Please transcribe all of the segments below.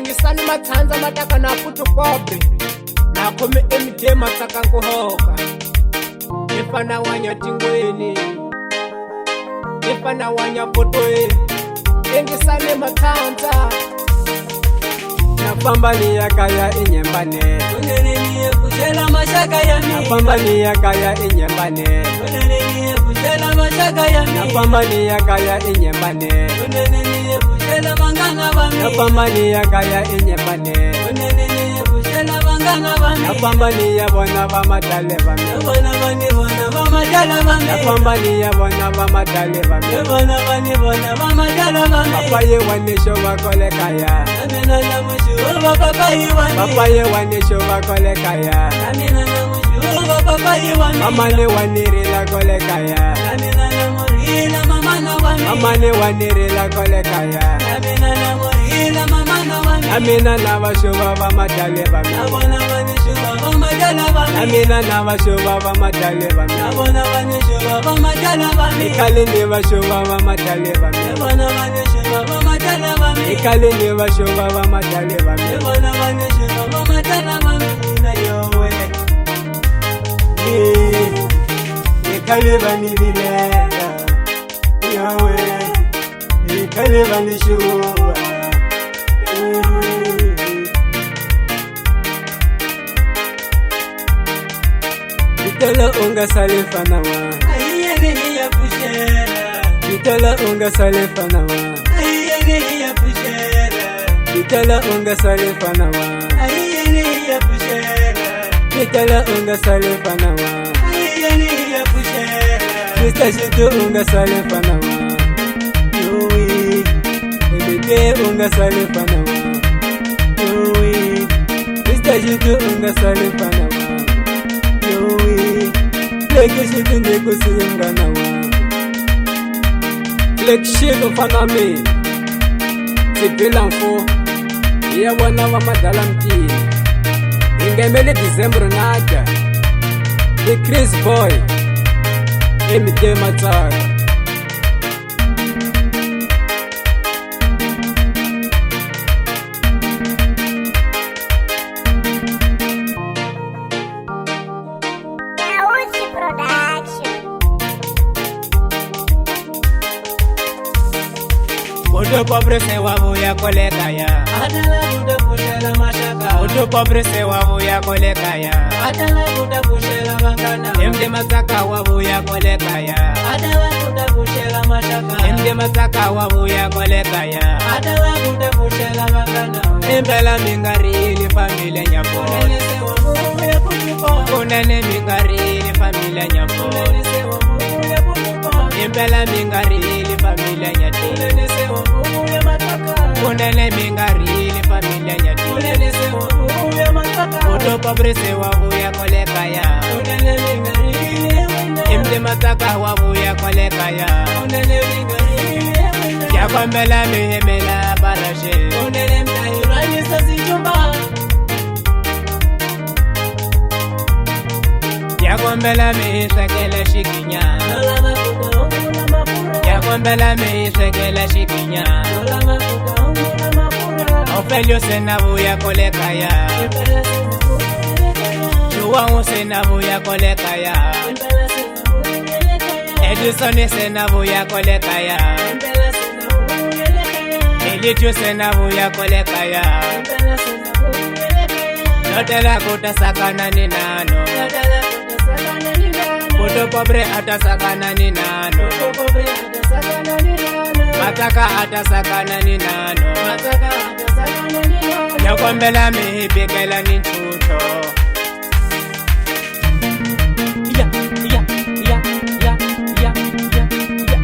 Engisani mathanza mataka na putu pobre na kome emide mataka nkuhoka Ifana wanya tingweni Ifana wanya potwe Engisani mathanza Napambania kaya inyembane Unenenie kushela mashaka ya mi Napambania kaya inyembane Unenenie kushela mashaka ya mi Napambania kaya inyembane Unenenie kushela mangana ba mi Napambania kaya inyembane Unenenie kushela mangana ba mi Napambania bona ba madale ba mi Bona ba majala ba mi Napambania bona ba madale ba mi Bona ba majala ba mi Papa ye wanisho bakole kaya Amina na mushu papa ye wani Papa ye wanisho bakole kaya Amina na mushu papa ye wani Mama ne waniri la kole kaya Amina na morila mama na wani Mama ne waniri la kole kaya Amina na morila mama na wani Amina na bashuba ba madale ba mi Abona wani shuba ba majala ba mi Amina na bashuba ba madale ba mi Abona wani shuba ba majala ba mi Ikali ne bashuba ba madale ba mi Abona wani shuba ba majala ba mi Ikali ne bashuba ba madale ba mi Abona wani shuba ba majala ba mi na yowe Ikali bani bilela Yawe Ikali bani shuba Vitala unga salifana wa Ayene ya pushera Vitala unga salifana wa Ayene ya pushera Vitala unga salifana wa Ayene ya pushera Vitala unga salifana wa Ayene ya pushera Mr. Shitu unga salifana wa Yui Ebeke unga salifana wa Yui Mr. Shitu unga salifana wa Yui Leke Shitu ndeko siyungana wa Leke Shitu fana me Sibila mfo Iya wana wa madala mtini Ingemele December nada The Chris Boy Emide Mataka Odo pobre se wabu ya kole kaya Adala buda pushela mashaka Odo pobre se wabu ya kole kaya Adala buda pushela mangana Emde mataka wabu ya kole kaya Adala buda pushela mashaka Emde mataka wabu ya kole kaya Adala buda pushela mangana Embela mingari ili familia nyapo Unene se wabu ya putuko Unene mingari ili familia nyapo Unene se wabu ya putuko Embela mingari ili familia nyati Unene se wabu ya mataka Unene mingari ili familia nyati Unene se wabu ya mataka Odo pobre se wabu ya kole kaya Unene mingari ya wenda Emde mataka wabu ya kole kaya Unene mingari ya wenda Ya kwambela mihemela barashe Unene mtahirani sa sinjumba Ya kwambela mihisekele shikinya Lola mafuta ungu na mafura Ya kwambela mihisekele shikinya Lola mafuta ungu na mafura Ofelio senabu ya kole kaya Impela sena kuhele kaya Chuwangu senabu ya kole kaya Impela sena kuhele kaya Edison senabu ya kole kaya Impela sena kuhele kaya Elichu senabu ya kole kaya Impela sena kuhele kaya Notela kutasakana ni nano Nadala kutasakana ni nana Kuto pobre atasakana ni nano Pobre atasakana ni nana Mataka atasakana ni nano Mataka atasakana ni nana Ya kwambela mihibikela ni nchuto Ya, ya, ya, ya, ya, ya, ya, ya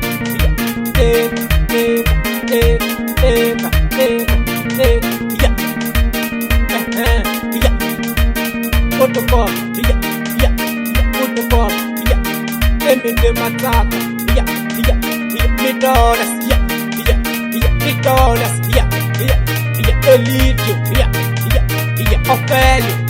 Ya Protocol, protocol, Emide Mataka, Midolas, Midolas, Elite, Ophelio.